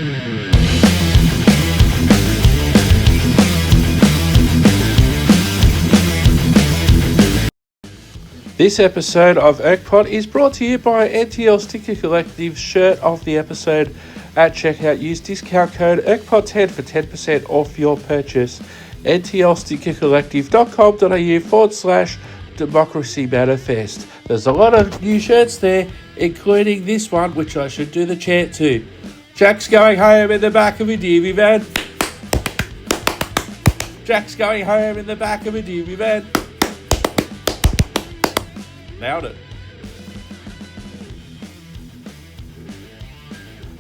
This episode of ErkPod is brought to you by NTL Sticker Collective shirt of the episode. At checkout, use discount code ErkPod10 for 10% off your purchase. ntlstickercollective.com.au/Democracy Manifest. There's a lot of new shirts there, including this one, which I should do the chant to. Jack's going home in the back of a divvy van. Jack's going home in the back of a divvy van. Nailed it.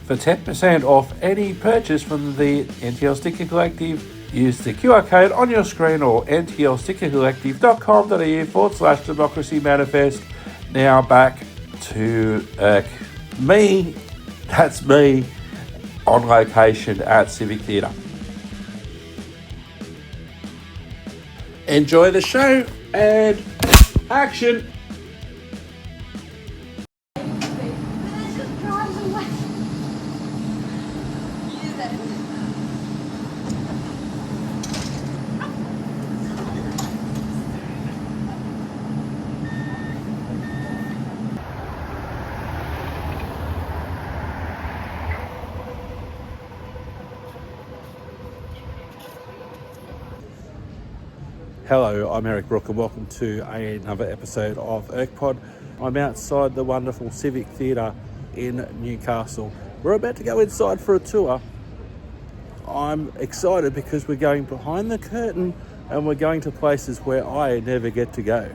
For 10% off any purchase from the NTL Sticker Collective, use the QR code on your screen or ntlstickercollective.com.au/Democracy Manifest. Now back to me. That's me on location at Civic Theatre. Enjoy the show and action. Hello, I'm Eric Brook and welcome to another episode of ErkPod. I'm outside the wonderful Civic Theatre in Newcastle. We're about to go inside for a tour. I'm excited because we're going behind the curtain and we're going to places where I never get to go.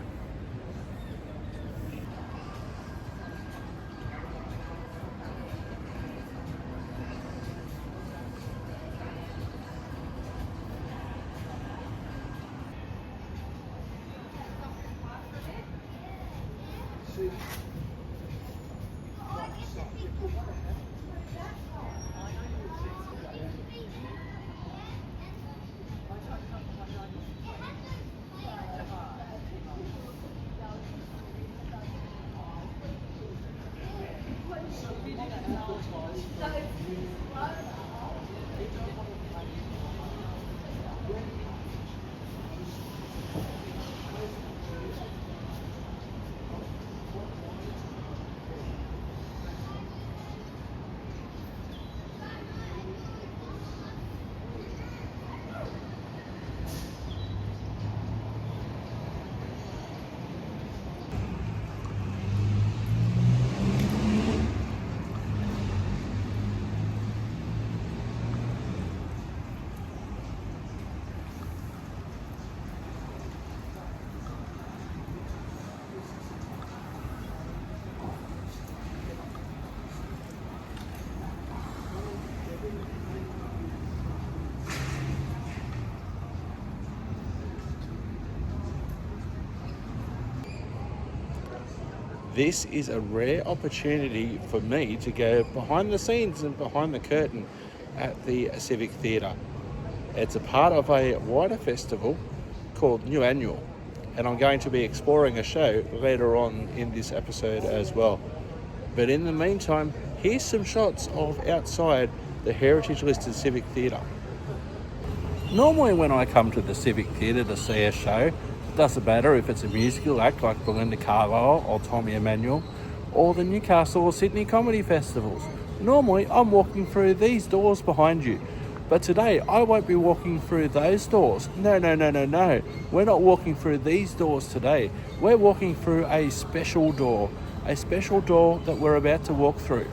This is a rare opportunity for me to go behind the scenes and behind the curtain at the Civic Theatre. It's a part of a wider festival called New Annual, and I'm going to be exploring a show later on in this episode as well. But in the meantime, here's some shots of outside the heritage listed Civic Theatre. Normally when I come to the Civic Theatre to see a show, it doesn't matter if it's a musical act like Belinda Carlisle or Tommy Emmanuel, or the Newcastle or Sydney comedy festivals. Normally I'm walking through these doors behind you, but today I won't be walking through those doors. No. We're not walking through these doors today. We're walking through a special door that we're about to walk through.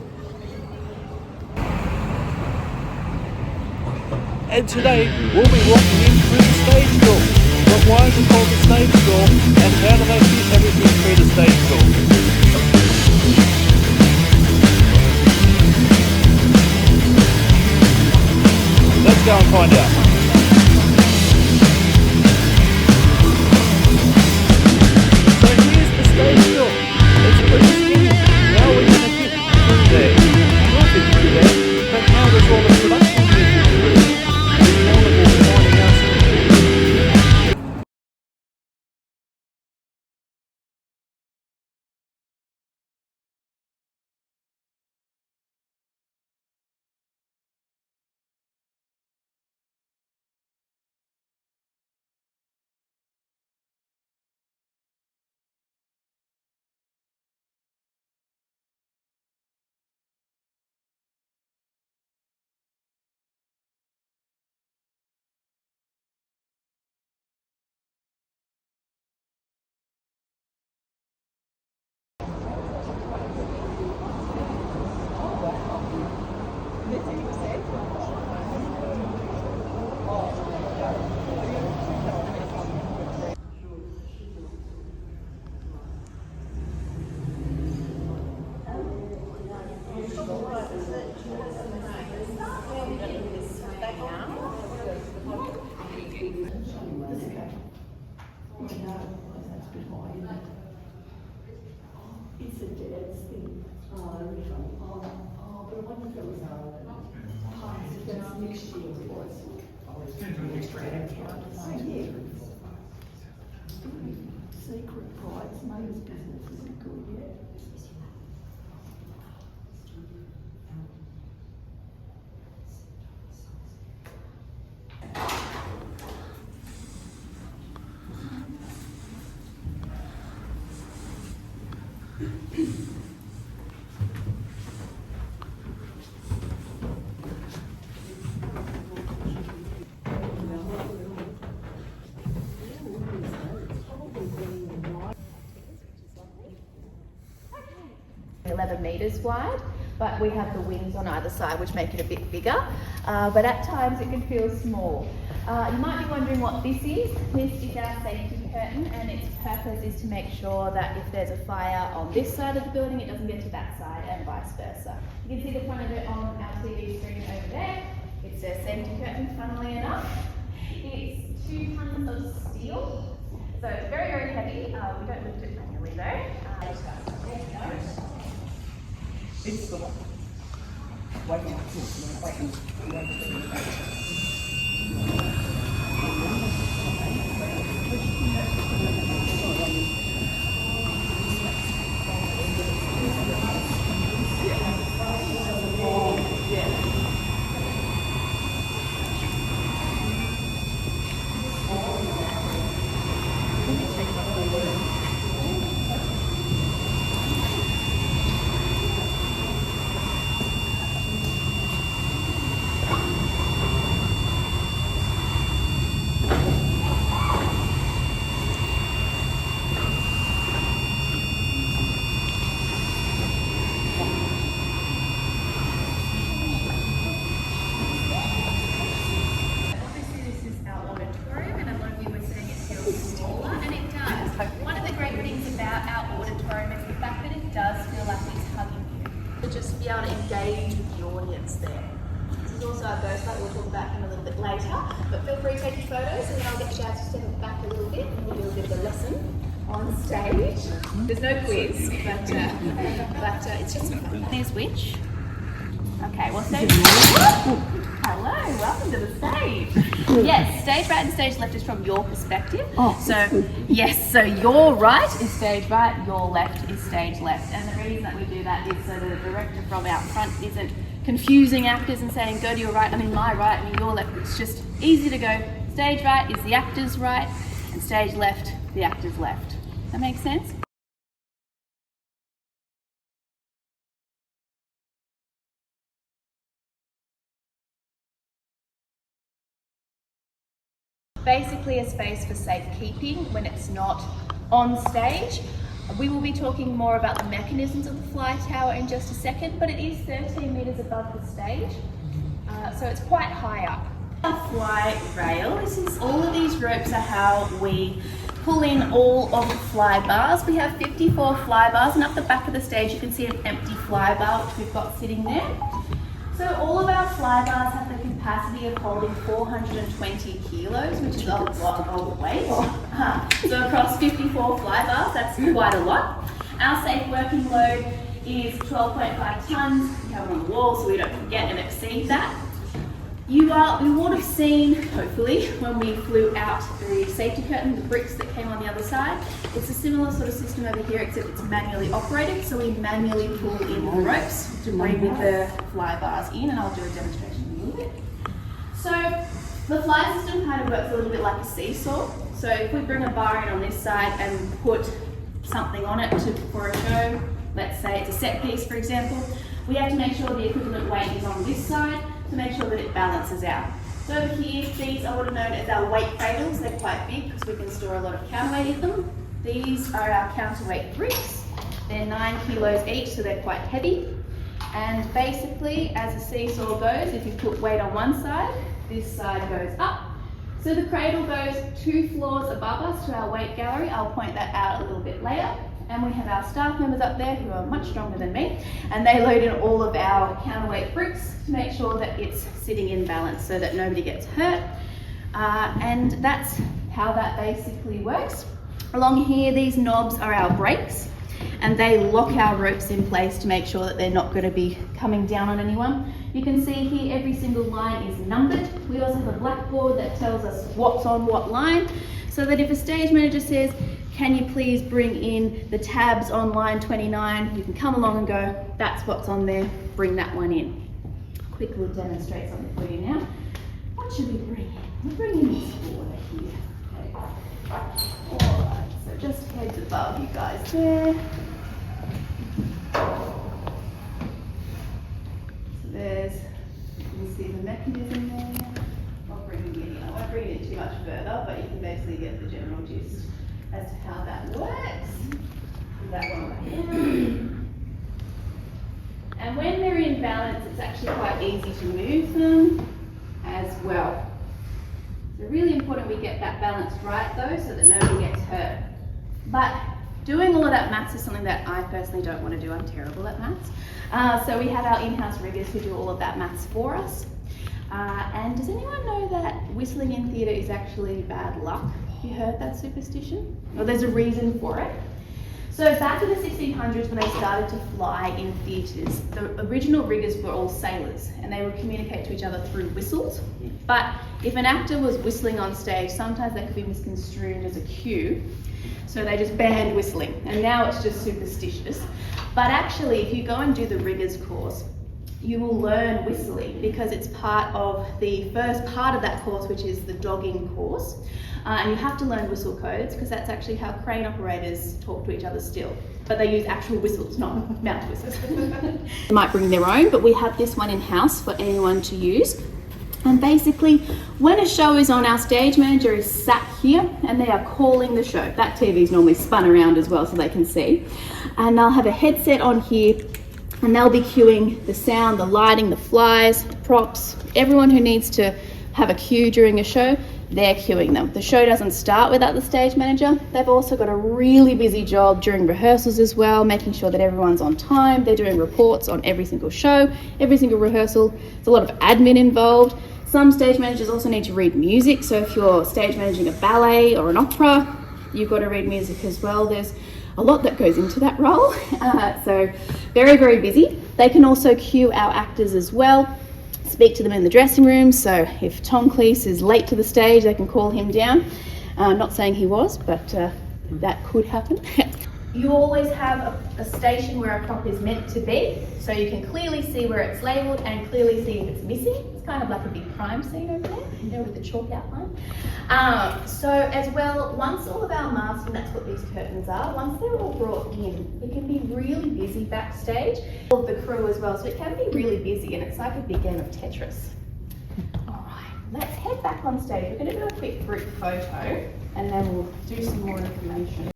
And today we'll be walking in through the stage door. But why is it called the stage door, and how do they fit everything through the stage door? Let's go and find out. So here's the stage door. It's pretty skinny. Now we're going to fit through there. We'll fit through there, but how does all the production fit through? It's a dad's thing. Oh, but I wonder if it was past, that's next year it was. Secret bridesmaids business isn't good yet. Meters wide, but we have the wings on either side which make it a bit bigger, but at times it can feel small. You might be wondering what this is. This is our safety curtain, and its purpose is to make sure that if there's a fire on this side of the building, it doesn't get to that side, and vice versa. You can see the front of it on our TV screen over there. It's a safety curtain, funnily enough. It's 2 tons of steel, so it's very, very heavy. We don't lift it manually though. It's the one. Just be able to engage with the audience there. This is also our ghost light, we'll talk about him a little bit later, but feel free to take your photos and then I'll get you guys to step it back a little bit and we'll do a bit of a lesson on stage. There's no quiz, but it's just fun. There's which? Okay, well stage hello, welcome to the stage. Yes, stage right and stage left is from your perspective. So yes, so your right is stage right, your left is stage left. And the reason that we do that is so that the director from out front isn't confusing actors and saying go to your right, I mean my right, I mean your left. It's just easy to go stage right is the actor's right and stage left, the actor's left. Does that make sense? Basically a space for safekeeping when it's not on stage. We will be talking more about the mechanisms of the fly tower in just a second, but it is 13 metres above the stage, so it's quite high up. Our fly rail, all of these ropes are how we pull in all of the fly bars. We have 54 fly bars, and up the back of the stage you can see an empty fly bar which we've got sitting there. So all of our fly bars have the capacity of holding 420 kilos, which is a lot of weight. So across 54 fly bars, that's quite a lot. Our safe working load is 12.5 tons. We have it on the wall so we don't forget and exceed that. You would have seen, hopefully, when we flew out the safety curtain, the bricks that came on the other side. It's a similar sort of system over here, except it's manually operated, so we manually pull in the ropes to bring the fly bars in, and I'll do a demonstration in a little bit. So the fly system kind of works a little bit like a seesaw. So if we bring a bar in on this side and put something on it for a show, let's say it's a set piece, for example, we have to make sure the equivalent weight is on this side to make sure that it balances out. So over here, these are what are known as our weight cradles. They're quite big because we can store a lot of counterweight in them. These are our counterweight bricks. They're 9 kilos each, so they're quite heavy. And basically, as a seesaw goes, if you put weight on one side, this side goes up. So the cradle goes 2 floors above us to our weight gallery. I'll point that out a little bit later. and we have our staff members up there who are much stronger than me, and they load in all of our counterweight bricks to make sure that it's sitting in balance so that nobody gets hurt. And that's how that basically works. Along here, these knobs are our brakes, and they lock our ropes in place to make sure that they're not going to be coming down on anyone. You can see here every single line is numbered. We also have a blackboard that tells us what's on what line, so that if a stage manager says, can you please bring in the tabs on line 29, you can come along and go, that's what's on there, bring that one in. Quickly demonstrate something for you now. What should we bring in? We're bringing this water here. Okay. Alright, so just heads above you guys there. So there's, you can see the mechanism there. I won't bring it in too much further, but you can basically get the general gist as to how that works. That one right here. And when they're in balance, it's actually quite easy to move them as well. So really important we get that balance right though, so that nobody gets hurt. But doing all of that maths is something that I personally don't want to do. I'm terrible at maths. So we have our in-house riggers who do all of that maths for us. And does anyone know that whistling in theatre is actually bad luck? Have you heard that superstition? Well, there's a reason for it. So back in the 1600s, when they started to fly in theatres, the original riggers were all sailors, and they would communicate to each other through whistles. But if an actor was whistling on stage, sometimes that could be misconstrued as a cue. So they just banned whistling, and now it's just superstitious. But actually, if you go and do the riggers course, you will learn whistling, because it's part of the first part of that course, which is the dogging course. And you have to learn whistle codes, because that's actually how crane operators talk to each other still. But they use actual whistles, not mouth whistles. They might bring their own, but we have this one in-house for anyone to use. And basically, when a show is on, our stage manager is sat here and they are calling the show. That TV is normally spun around as well so they can see. And they'll have a headset on here, and they'll be cueing the sound, the lighting, the flies, props, everyone who needs to have a cue during a show, they're cueing them. The show doesn't start without the stage manager. They've also got a really busy job during rehearsals as well, making sure that everyone's on time. They're doing reports on every single show, every single rehearsal. There's a lot of admin involved. Some stage managers also need to read music. So if you're stage managing a ballet or an opera, you've got to read music as well. There's a lot that goes into that role. So very, very busy. They can also cue our actors as well, speak to them in the dressing room. So if Tom Cleese is late to the stage, they can call him down. I'm not saying he was, but that could happen. You always have a station where a prop is meant to be, so you can clearly see where it's labelled and clearly see if it's missing. It's kind of like a big crime scene over there, you know, with the chalk outline. So as well, once all of our masks, and that's what these curtains are, once they're all brought in, it can be really busy backstage. All of the crew as well, so it can be really busy, and it's like a big game of Tetris. All right, let's head back on stage. We're going to do a quick group photo, and then we'll do some more information.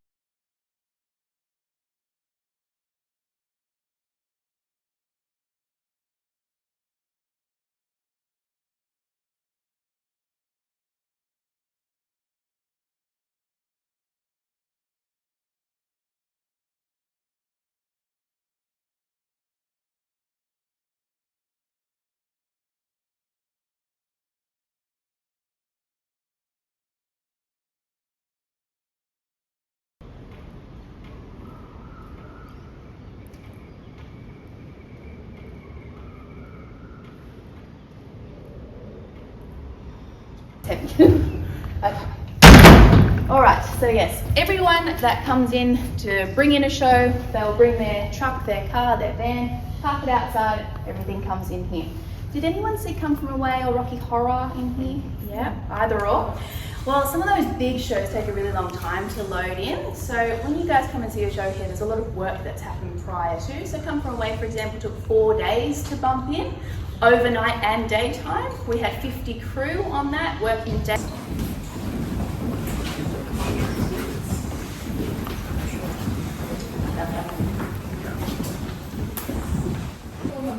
Okay. All right, so yes, everyone that comes in to bring in a show, they'll bring their truck, their car, their van, park it outside, everything comes in here. Did anyone see Come From Away or Rocky Horror in here? Yeah, either or. Well, some of those big shows take a really long time to load in. So when you guys come and see a show here, there's a lot of work that's happened prior to. So Come From Away, for example, took 4 days to bump in, overnight and daytime. We had 50 crew on that, working day.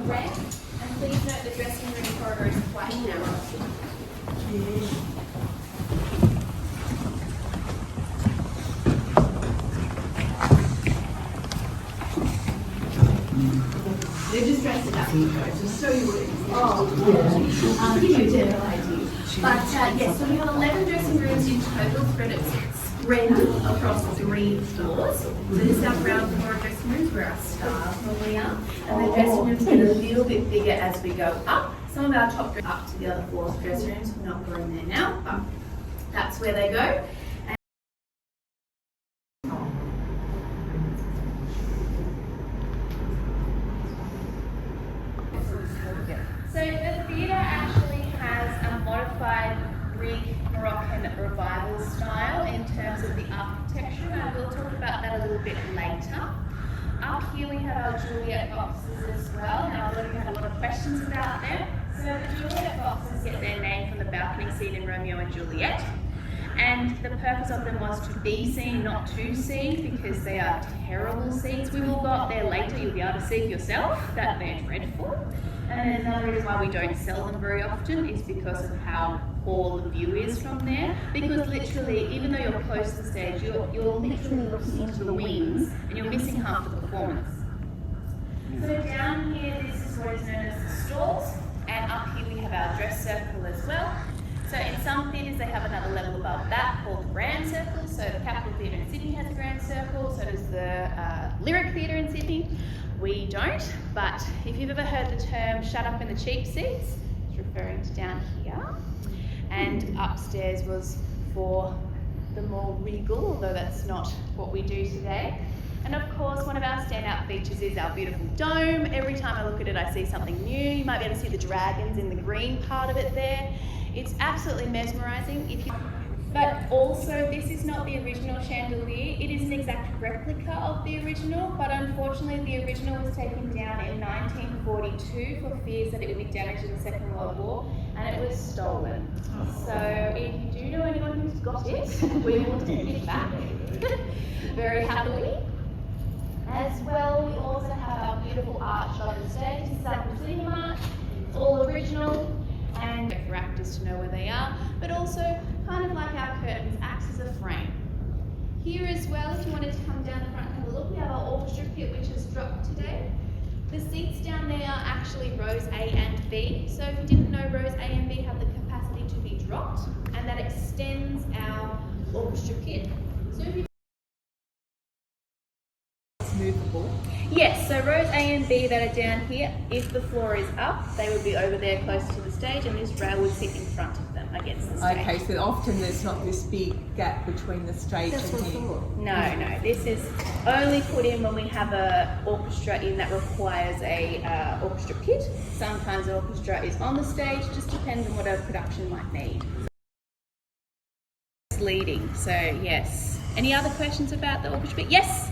Ramp, and please note the dressing room corridor is quite narrow. just show you what it is. Give you a general idea. But yes, so we have 11 dressing rooms in total, spread across 3 floors. So this is our ground floor dressing rooms where our staff normally are. And the dressing rooms get a little bit bigger as we go up. Some of our top go up to the other floors dressing rooms. We're not going there now, but that's where they go. So the theatre actually has a modified Greek Moroccan revival style in terms of the architecture, and I will talk about that a little bit later. Up here we have our Juliet boxes as well. Now I'm going to have a lot of questions about them. So the Juliet boxes get their name from the balcony scene in Romeo and Juliet. And the purpose of them was to be seen, not to seen, because they are terrible scenes. We will go up there later, you'll be able to see for yourself that they're dreadful. And another reason why we don't sell them very often is because of how poor the view is from there. Because literally, even though you're close to the stage, you're literally looking into the wings and you're missing half the performance. So down here, this is what is known as the stalls, and up here we have our dress circle as well. So in some theatres they have another level above that called the Grand Circle. So the Capitol Theatre in Sydney has a Grand Circle, so does the Lyric Theatre in Sydney. We don't, but if you've ever heard the term shut up in the cheap seats, it's referring to down here. And upstairs was for the more regal, although that's not what we do today. And of course, one of our standout features is our beautiful dome. Every time I look at it, I see something new. You might be able to see the dragons in the green part of it there. It's absolutely mesmerising. But also, this is not the original chandelier. It is an exact replica of the original, but unfortunately the original was taken down in 1942 for fears that it would be damaged in the Second World War, and it was stolen. So if you do know anyone who's got it, we will take it back very happily. As well, we also have our beautiful arch on the stage. This is our proscenium arch. It's all original, and for actors to know where they are, but also kind of like our curtains, acts as a frame. Here as well, if you wanted to come down the front and have a look, we have our orchestra pit which has dropped today. The seats down there are actually rows A and B, so if you didn't know, rows A and B have the capacity to be dropped, and that extends our orchestra pit. So if you movable. Yes, so rows A and B that are down here, if the floor is up, they would be over there close to the stage, and this rail would sit in front of them against the stage. Okay, so often there's not this big gap between the stage and here. No, this is only put in when we have a orchestra in that requires a orchestra pit. Sometimes the orchestra is on the stage, just depends on what a production might need. It's leading, so yes. Any other questions about the orchestra pit? Yes?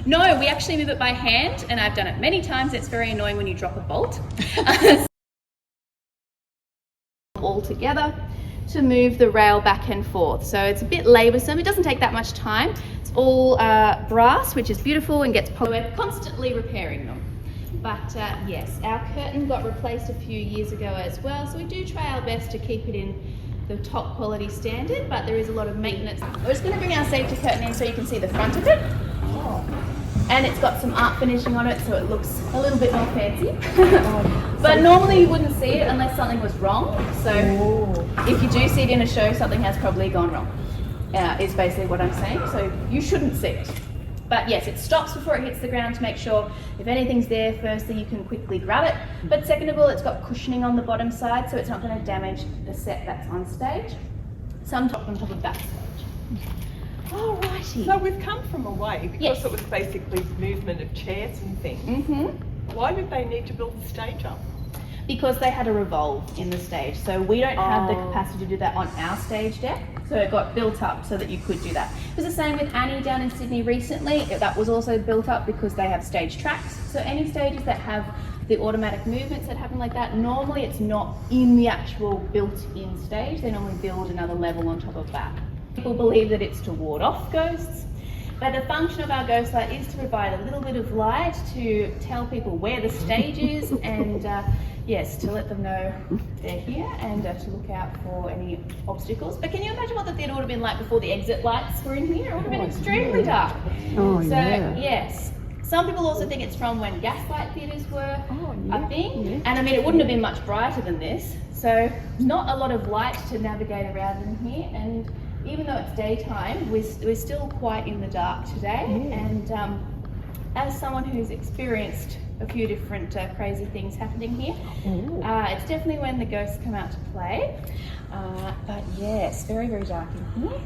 No, we actually move it by hand, and I've done it many times. It's very annoying when you drop a bolt. All together to move the rail back and forth. So it's a bit laboursome. It doesn't take that much time. It's all brass, which is beautiful and gets polished. We're constantly repairing them. But yes, our curtain got replaced a few years ago as well, so we do try our best to keep it in the top quality standard, but there is a lot of maintenance. We're just going to bring our safety curtain in so you can see the front of it. And it's got some art finishing on it, so it looks a little bit more fancy. But normally you wouldn't see it unless something was wrong. So if you do see it in a show, something has probably gone wrong, is basically what I'm saying. So you shouldn't see it. But yes, it stops before it hits the ground to make sure if anything's there, firstly, you can quickly grab it. But second of all, it's got cushioning on the bottom side, so it's not going to damage the set that's on stage. Some top on top of backstage. Alrighty. So we've come from away because Yes. it was basically movement of chairs and things. Mm-hmm. Why did they need to build the stage up? Because they had a revolve in the stage, so we don't have the capacity to do that on our stage deck, so it got built up so that you could do that. It was the same with Annie down in Sydney recently. That was also built up because they have stage tracks, so any stages that have the automatic movements that happen like that, normally it's not in the actual built-in stage. They normally build another level on top of that. People believe that it's to ward off ghosts, but the function of our ghost light is to provide a little bit of light to tell people where the stage is, and yes, to let them know they're here, and to look out for any obstacles. But can you imagine what the theatre would have been like before the exit lights were in here? It would have been extremely dark. So yes, Some people also think it's from when gaslight theatres were a thing, yeah. and I mean it wouldn't have been much brighter than this, so not a lot of light to navigate around in here, and even though it's daytime, we're still quite in the dark today, and as someone who's experienced a few different crazy things happening here, it's definitely when the ghosts come out to play, but yes, very, very dark in here.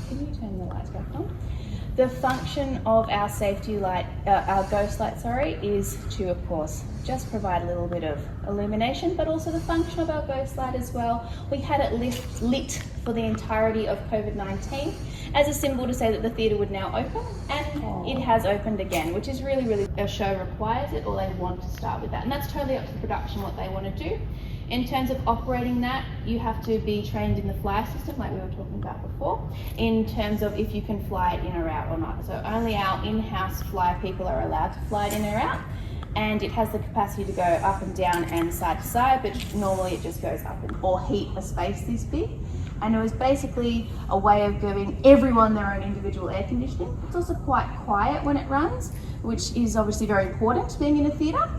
Can you turn the lights back on? The function of our safety light, our ghost light, is to, of course, just provide a little bit of illumination, but also the function of our ghost light as well. We had it lit for the entirety of COVID-19 as a symbol to say that the theatre would now open, and it has opened again, which is really, really, a show requires it, or they want to start with that. And that's totally up to the production what they want to do. In terms of operating that, you have to be trained in the fly system like we were talking about before, in terms of if you can fly it in or out or not. So only our in-house fly people are allowed to fly it in or out, and it has the capacity to go up and down and side to side, but normally it just goes up or heat a space this big. And it was basically a way of giving everyone their own individual air conditioning. It's also quite quiet when it runs, which is obviously very important being in a theatre.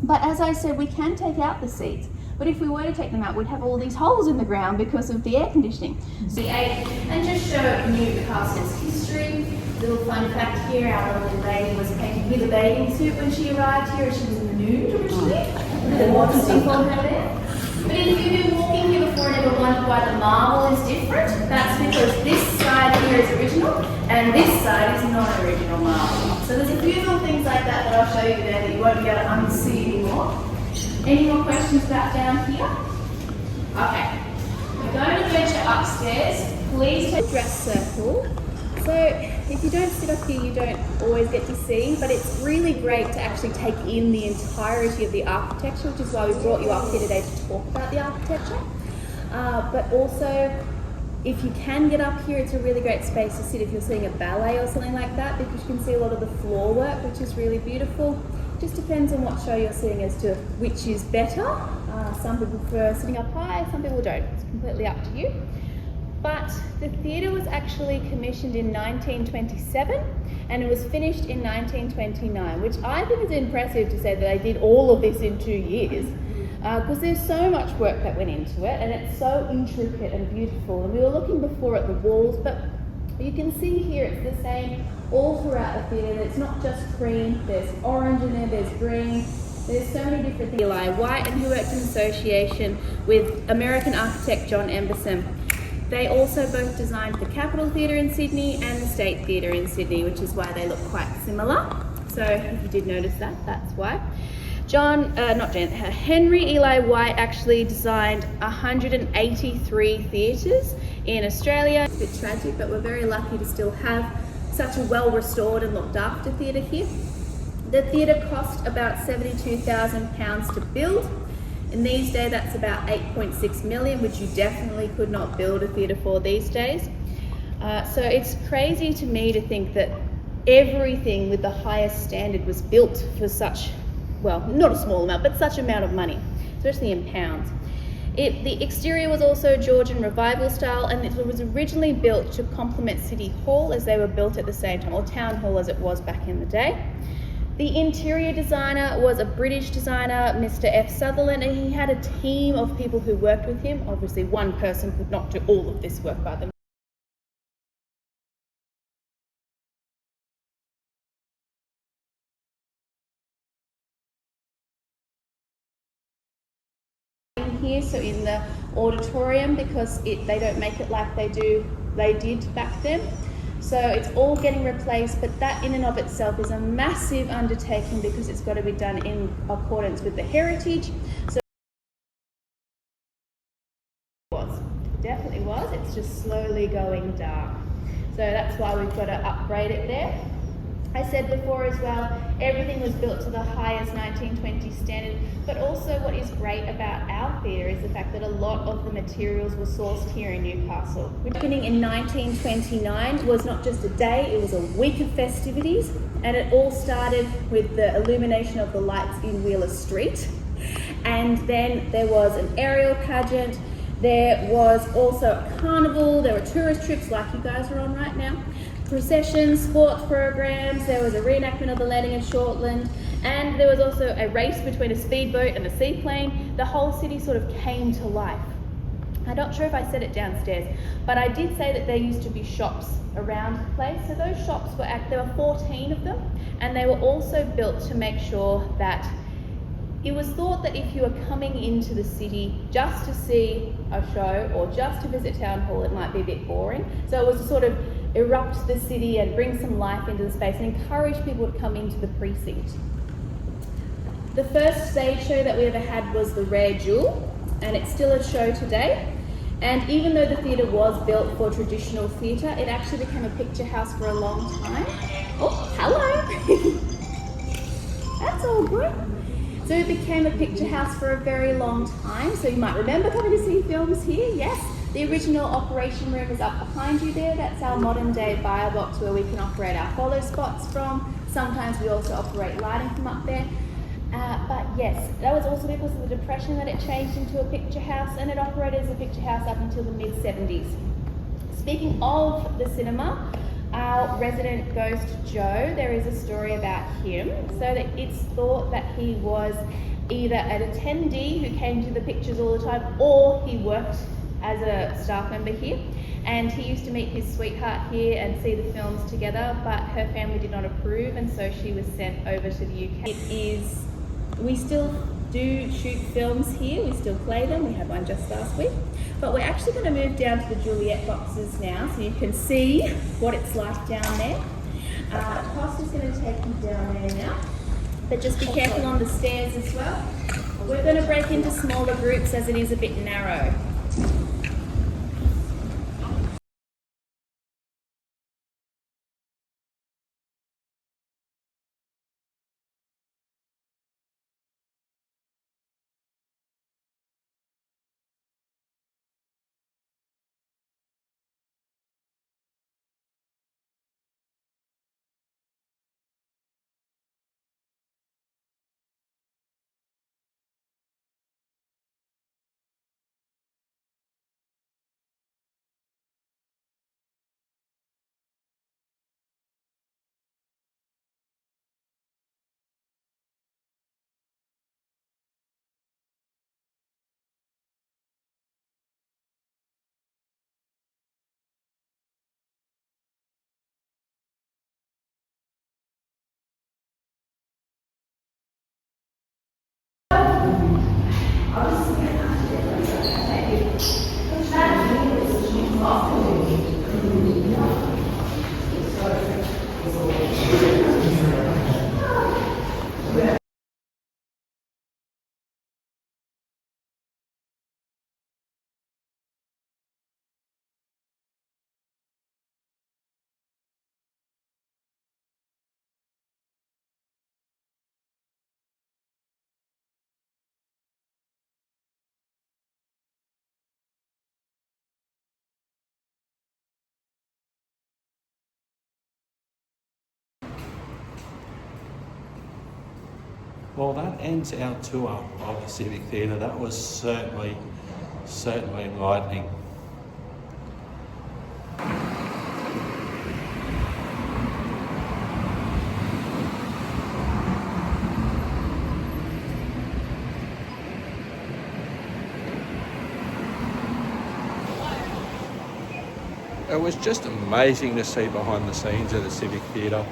But as I said, we can take out the seats. But if we were to take them out, we'd have all these holes in the ground because of the air conditioning. So and just show Newcastle's history. Little fun fact here, our little lady was painted with a bathing suit when she arrived here. She was in the nude originally. The water on her there. But if you've been walking here before and ever wondered why the marble is different, that's because this side here is original and this side is non-original marble. So there's a few little things like that that I'll show you there that you won't be able to unsee anymore. Any more questions about down here? Okay. We're going to venture upstairs. Please take dress circle. So if you don't sit up here, you don't always get to see, but it's really great to actually take in the entirety of the architecture, which is why we brought you up here today to talk about the architecture. But also, if you can get up here, it's a really great space to sit if you're seeing a ballet or something like that, because you can see a lot of the floor work, which is really beautiful. Just depends on what show you're seeing as to which is better. Some people prefer sitting up high, some people don't. It's completely up to you. But the theatre was actually commissioned in 1927 and it was finished in 1929, which I think is impressive to say that they did all of this in 2 years, because there's so much work that went into it and it's so intricate and beautiful. And we were looking before at the walls, but you can see here it's the same all throughout the theatre. It's not just cream, there's orange in there, there's green, there's so many different things. Eli White, and who worked in association with American architect John Emberson. They also both designed the Capitol Theatre in Sydney and the State Theatre in Sydney, which is why they look quite similar. So if you did notice that, that's why. Henry Eli White actually designed 183 theatres in Australia. It's a bit tragic, but we're very lucky to still have such a well restored and looked after theatre here. The theatre cost about £72,000 to build. In these days, that's about 8.6 million, which you definitely could not build a theatre for these days. So it's crazy to me to think that everything with the highest standard was built for such, well, not a small amount, but such amount of money, especially in pounds. The exterior was also Georgian Revival style, and it was originally built to complement City Hall as they were built at the same time, or Town Hall as it was back in the day. The interior designer was a British designer, Mr. F. Sutherland, and he had a team of people who worked with him. Obviously, one person could not do all of this work by themselves. Here, so in the auditorium, because they don't make it like they did back then. So it's all getting replaced, but that in and of itself is a massive undertaking because it's got to be done in accordance with the heritage. So it definitely was. It's just slowly going dark. So that's why we've got to upgrade it there. I said before as well, everything was built to the highest 1920s standard, but also what is great about our theatre is the fact that a lot of the materials were sourced here in Newcastle. Beginning in 1929 was not just a day, it was a week of festivities, and it all started with the illumination of the lights in Wheeler Street. And then there was an aerial pageant, there was also a carnival, there were tourist trips like you guys are on right now. processions, sports programs, there was a reenactment of the landing of Shortland, and there was also a race between a speedboat and a seaplane. The whole city sort of came to life. I'm not sure if I said it downstairs, but I did say that there used to be shops around the place. So those shops there were 14 of them, and they were also built to make sure that it was thought that if you were coming into the city just to see a show or just to visit town hall, it might be a bit boring. So it was to sort of erupt the city and bring some life into the space and encourage people to come into the precinct. The first stage show that we ever had was the Rare Jewel, and it's still a show today. And even though the theatre was built for traditional theatre, it actually became a picture house for a long time. Oh, hello! That's all good. So it became a picture house for a very long time. So you might remember coming to see films here, yes. The original operation room is up behind you there. That's our modern day buyer box where we can operate our follow spots from. Sometimes we also operate lighting from up there. But yes, that was also because of the Depression that it changed into a picture house, and it operated as a picture house up until the mid-70s. Speaking of the cinema, our resident ghost Joe, there is a story about him. So that it's thought that he was either an attendee who came to the pictures all the time, or he worked as a staff member here. And he used to meet his sweetheart here and see the films together, but her family did not approve, and so she was sent over to the UK. We still do shoot films here, we still play them, we had one just last week. But we're actually going to move down to the Juliet boxes now so you can see what it's like down there. Costa's going to take you down there now, but just be careful on the stairs as well. We're going to break into smaller groups as it is a bit narrow. Well, that ends our tour of the Civic Theatre. That was certainly enlightening. It was just amazing to see behind the scenes of the Civic Theatre.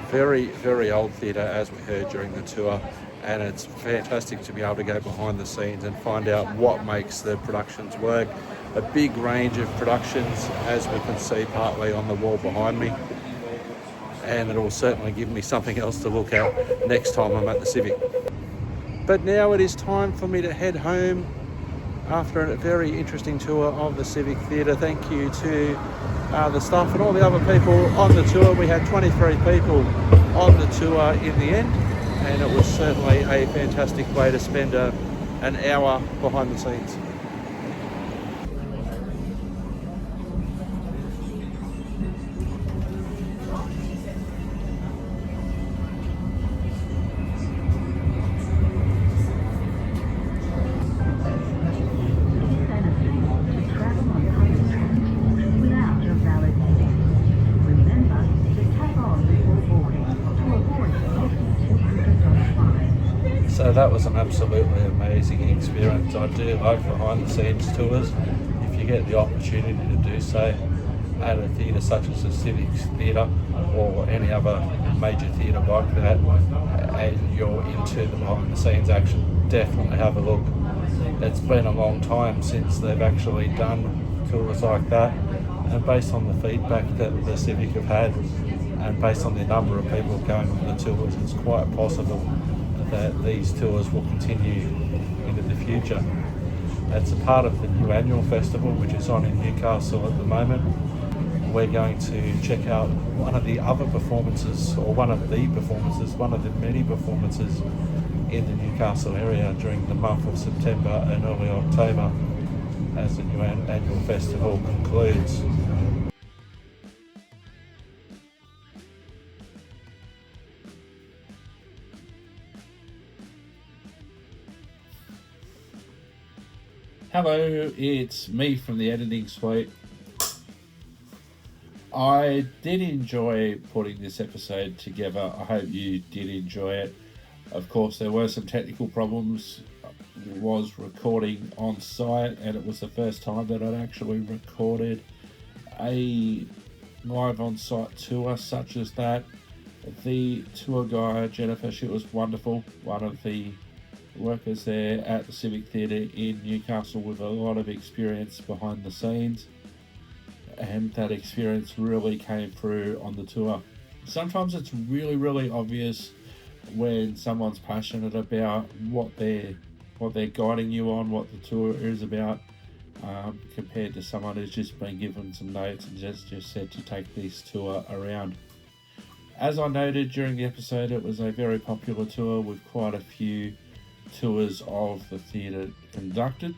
Very, very old theatre, as we heard during the tour, and it's fantastic to be able to go behind the scenes and find out what makes the productions work. A big range of productions, as we can see partly on the wall behind me, and it'll certainly give me something else to look at next time I'm at the Civic. But now it is time for me to head home after a very interesting tour of the Civic Theatre. Thank you to the staff and all the other people on the tour. We had 23 people on the tour in the end, and it was certainly a fantastic way to spend an hour behind the scenes. Remember, that was an absolutely amazing experience. I do like behind the scenes tours. If you get the opportunity to do so at a theatre such as the Civic Theatre or any other major theatre like that, and you're into the behind the scenes action, definitely have a look. It's been a long time since they've actually done tours like that, and based on the feedback that the Civic have had and based on the number of people going on the tours, it's quite possible that these tours will continue into the future. It's a part of the new annual festival, which is on in Newcastle at the moment. We're going to check out one of the other performances, or one of the many performances in the Newcastle area during the month of September and early October as the new annual festival concludes. Hello, it's me from the editing suite. I did enjoy putting this episode together. I hope you did enjoy it. Of course, there were some technical problems. It was recording on site, and it was the first time that I'd actually recorded a live on site tour such as that. The tour guide, Jennifer, she was wonderful. One of the workers there at the Civic Theatre in Newcastle with a lot of experience behind the scenes, and that experience really came through on the tour. Sometimes it's really obvious when someone's passionate about what they're guiding you on, what the tour is about, compared to someone who's just been given some notes and just said to take this tour around. As I noted during the episode, it was a very popular tour with quite a few tours of the theatre conducted,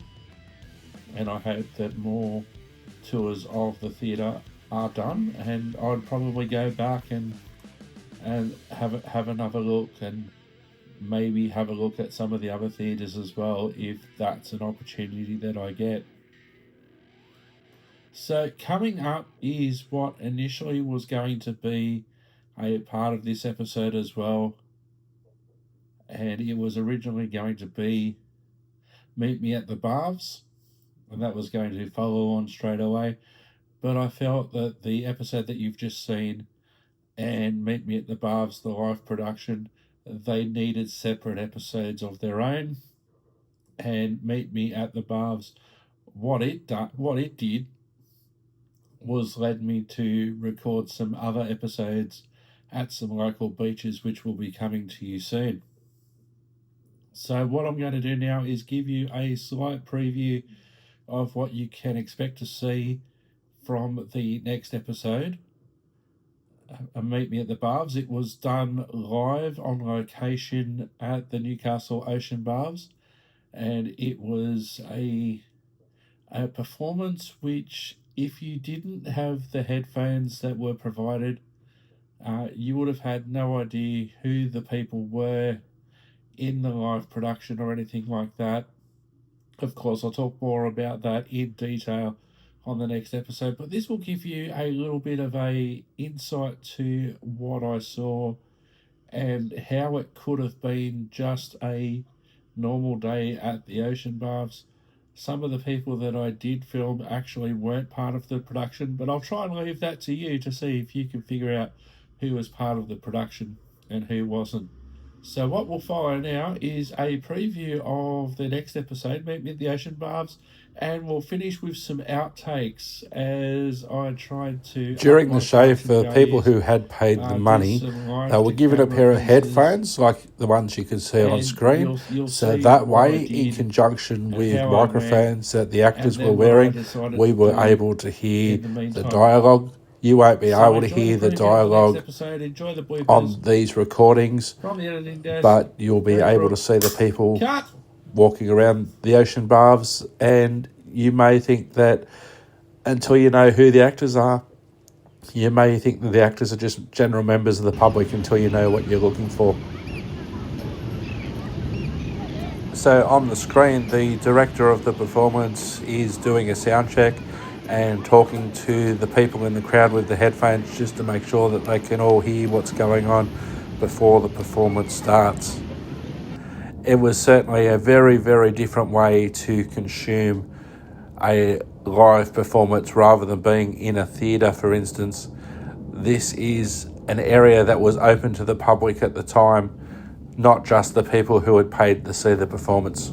and I hope that more tours of the theatre are done, and I'd probably go back and have another look, and maybe have a look at some of the other theatres as well if that's an opportunity that I get. So coming up is what initially was going to be a part of this episode as well, and it was originally going to be Meet Me at the Baths, and that was going to follow on straight away. But I felt that the episode that you've just seen and Meet Me at the Baths, the live production, they needed separate episodes of their own. And Meet Me at the Baths, what it did was led me to record some other episodes at some local beaches, which will be coming to you soon. So what I'm going to do now is give you a slight preview of what you can expect to see from the next episode. Meet Me at the Baths. It was done live on location at the Newcastle Ocean Baths, and it was a performance which, if you didn't have the headphones that were provided, you would have had no idea who the people were in the live production or anything like that. Of course, I'll talk more about that in detail on the next episode, but this will give you a little bit of a insight to what I saw and how it could have been just a normal day at the Ocean Baths. Some of the people that I did film actually weren't part of the production, but I'll try and leave that to you to see if you can figure out who was part of the production and who wasn't. So what will follow now is a preview of the next episode, Meet Me at the Ocean Baths, and we'll finish with some outtakes as I tried to... During the show, for people who had paid the money, they were given a pair of headphones, like the ones you can see on screen. So that way, in conjunction with microphones that the actors were wearing, we were able to hear the dialogue. You won't be able to hear the dialogue on these recordings, but you'll be able to see the people walking around the Ocean Baths, and you may think that until you know who the actors are, you may think that the actors are just general members of the public until you know what you're looking for. So on the screen, the director of the performance is doing a sound check and talking to the people in the crowd with the headphones just to make sure that they can all hear what's going on before the performance starts. it was certainly a very, very different way to consume a live performance rather than being in a theatre, for instance. This is an area that was open to the public at the time, not just the people who had paid to see the performance.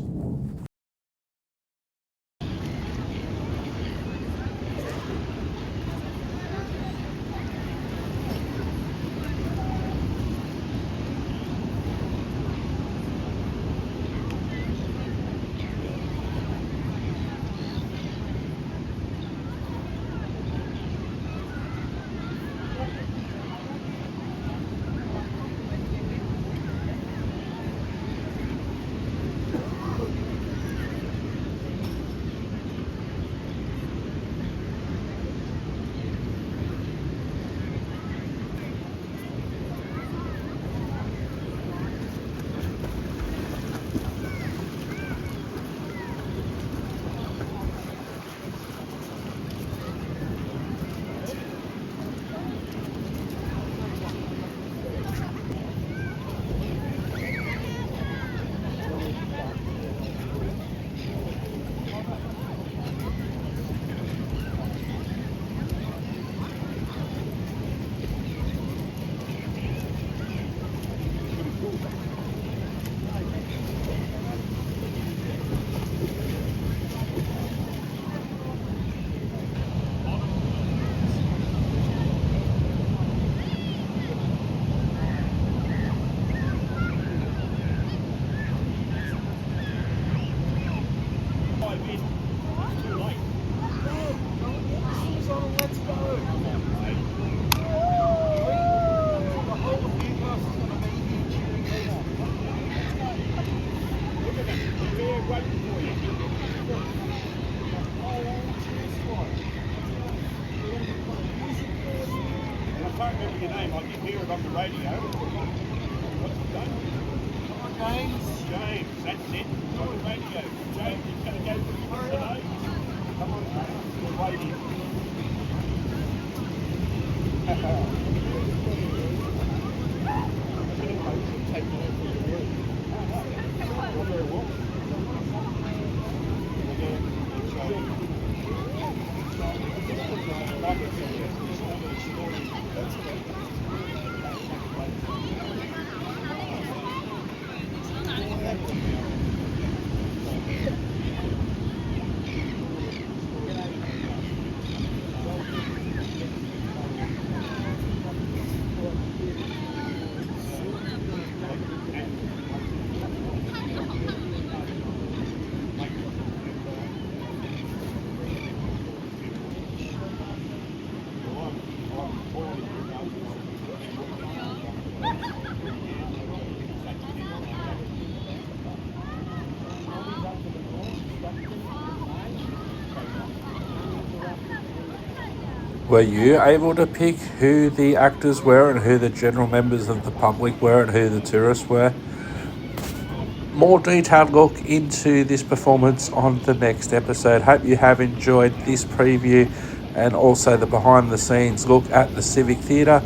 Were you able to pick who the actors were and who the general members of the public were and who the tourists were? More detailed look into this performance on the next episode. Hope you have enjoyed this preview and also the behind the scenes look at the Civic Theatre.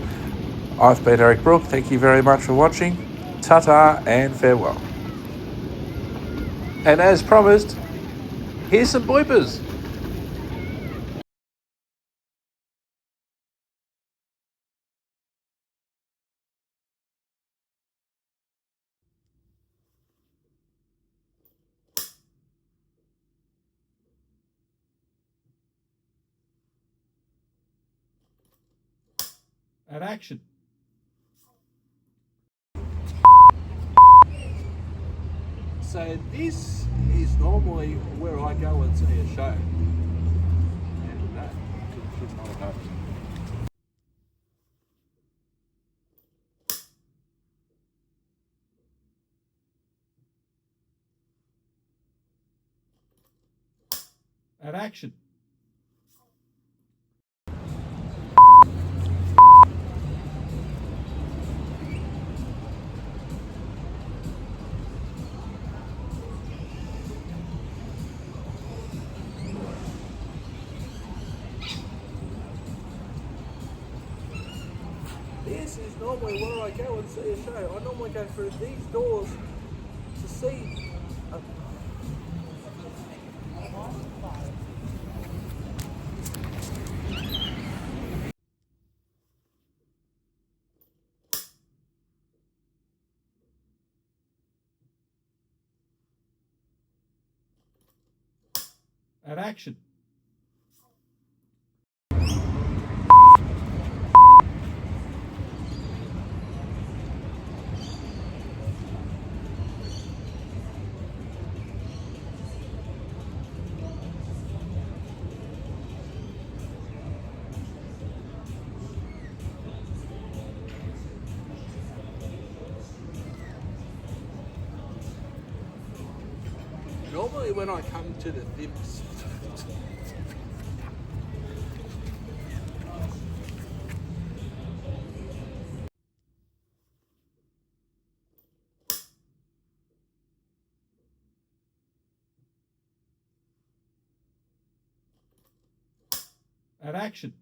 I've been Eric Brook. Thank you very much for watching. Ta-ta and farewell. And as promised, here's some bloopers. And action. So this is normally where I go and see a show. And that should not have happened. And action. This is normally where I go and see a show. I normally go through these doors to see. And action. Normally when I come to the And action.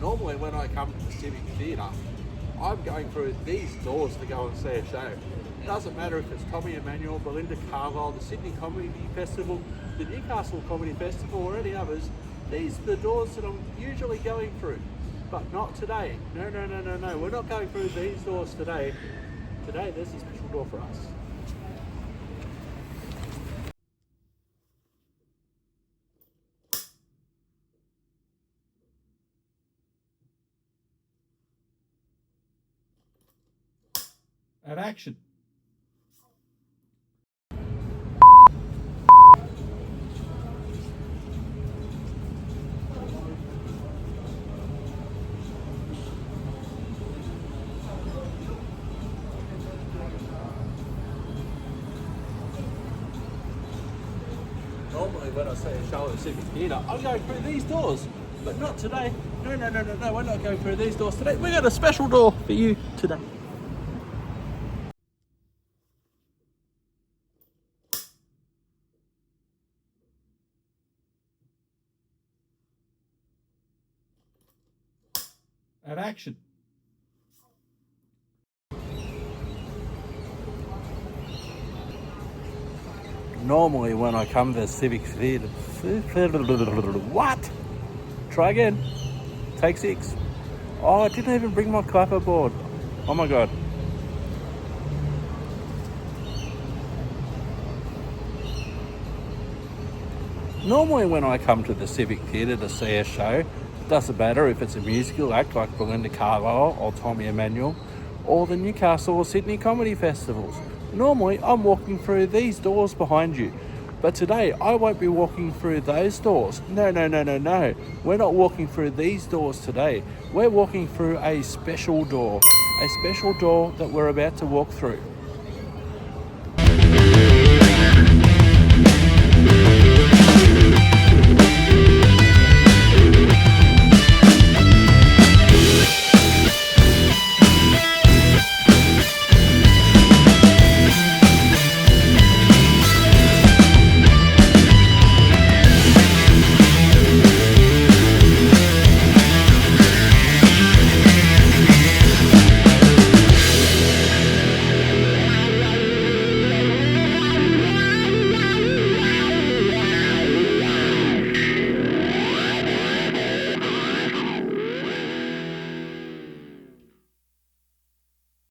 Normally when I come to the Civic Theatre, I'm going through these doors to go and see a show. It doesn't matter if it's Tommy Emmanuel, Belinda Carlisle, the Sydney Comedy Festival, the Newcastle Comedy Festival, or any others. These are the doors that I'm usually going through, but not today. No, we're not going through these doors today. Today there's a special door for us. And action. Normally when I see a show at the Civic Theatre, I'm going through these doors, but not today. No, we're not going through these doors today. We got a special door for you today. And action. Normally when I come to the Civic Theatre... What? Try again. Take 6. Oh, I didn't even bring my clapperboard. Oh my God. Normally when I come to the Civic Theatre to see a show, it doesn't matter if it's a musical act like Belinda Carlisle or Tommy Emmanuel, or the Newcastle or Sydney Comedy Festivals. Normally I'm walking through these doors behind you, but today I won't be walking through those doors. No. We're not walking through these doors today. We're walking through a special door that we're about to walk through.